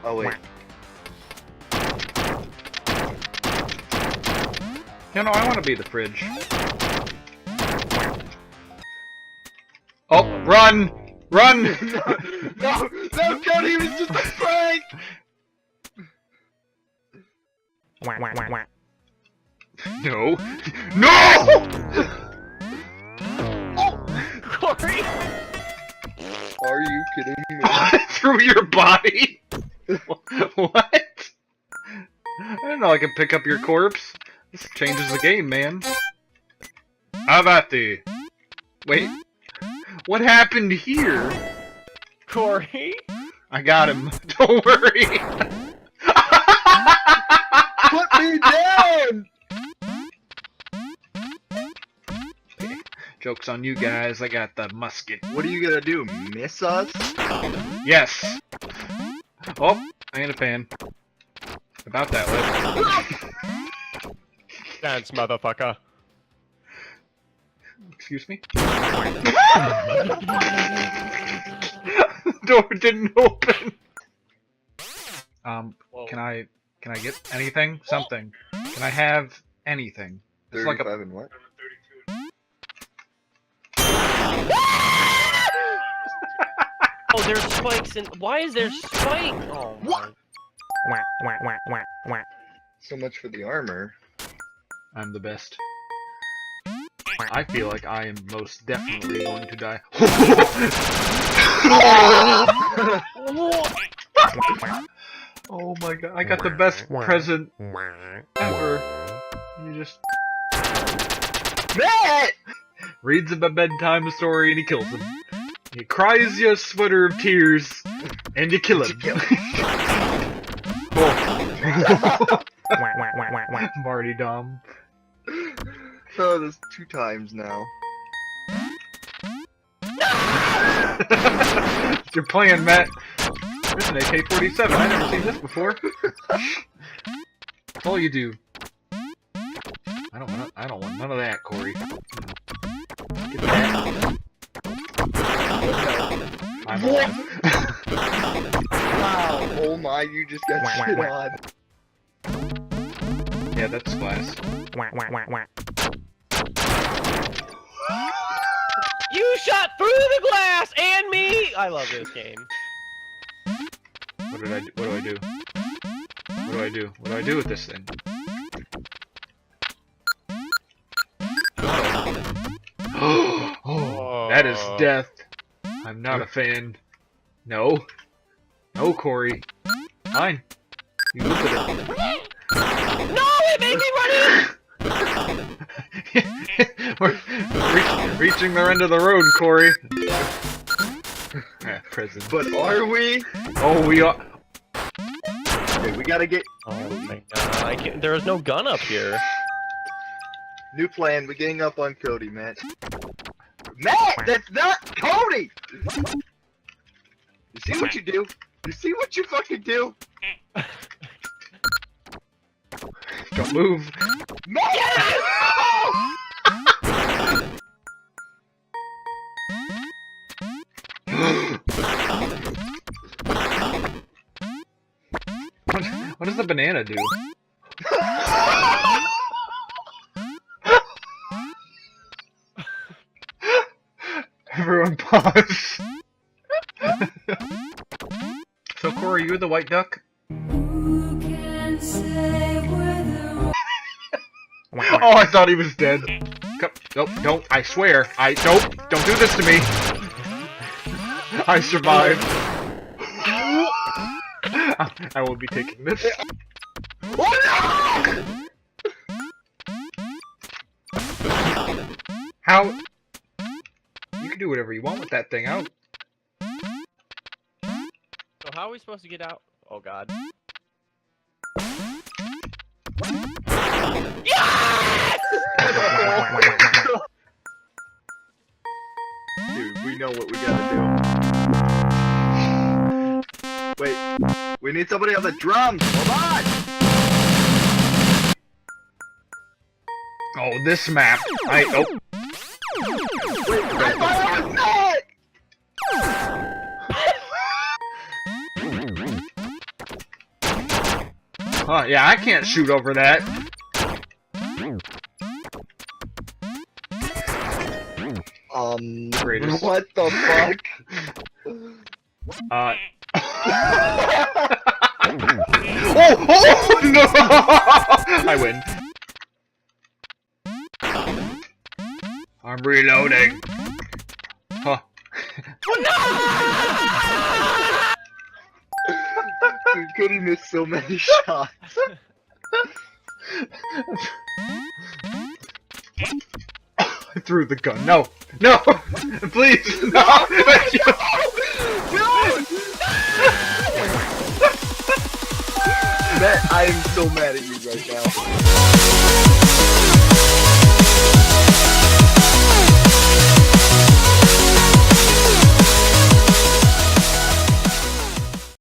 Oh wait. You know, I want to be the fridge. Oh, run! Run! No, Cody, it was just a prank! No! No! Cory! Are you kidding me? Through your body? What? I didn't know I could pick up your corpse. This changes the game, man. How about the... Wait. What happened here? Cory? I got him. Don't worry. Put me down! Joke's on you guys. I got the musket. What are you gonna do? Miss us? Yes. Oh, I ain't a fan. About that way. Dance, motherfucker. Excuse me? Door didn't open. Can I get anything? Something. Can I have anything? It's like 35 and what? Oh, there's spikes and why is there spike? Oh What? my. So much for the armor. I'm the best. I feel like I am most definitely going to die. Oh my god, I got the best present ever. You just... Matt! reads him a bedtime story and he kills him. He cries you a sweater of tears and you kill him. Marty Dom. Oh, this 2 times now. You're playing, Matt. There's an AK-47. I've never seen this before. That's all you do. I don't want none of that, Cory. Get that. I'm on. Wow, oh my, you just got shit on. Yeah, that's glass. You shot through the glass and me! I love this game. What do I do? What do I do? What do I do with this thing? Oh, that is death. I'm not a fan. No. No, Cory. Fine. You look at it. No, it made me run in! We're reaching the end of the road, Cory. Prison. But are we? Oh, we are. Okay, we gotta get... Oh my god, I can't, there is no gun up here. New plan, we're getting up on Cody, Matt. Matt, that's not Cody! You see what you do? You see what you fucking do? Don't move. Matt! What does the banana do? Everyone pause. So Cory, you're the white duck? Who can say whether Oh, I thought he was dead. Nope, don't, I swear. Nope, don't do this to me. I survived. I will be taking this. How? You can do whatever you want with that thing out. So how are we supposed to get out? Oh god. Dude, we know what we gotta do. Wait, we need somebody on the drums! Hold on! Oh, this map. Oh. Wait, I thought it was Matt! Oh, yeah, I can't shoot over that. Greatest. What the fuck? Oh no! I win. I'm reloading. Huh. Dude, Cody missed so many shots. I threw the gun. No! No! Please! No! Thank you! Matt, I am so mad at you right now.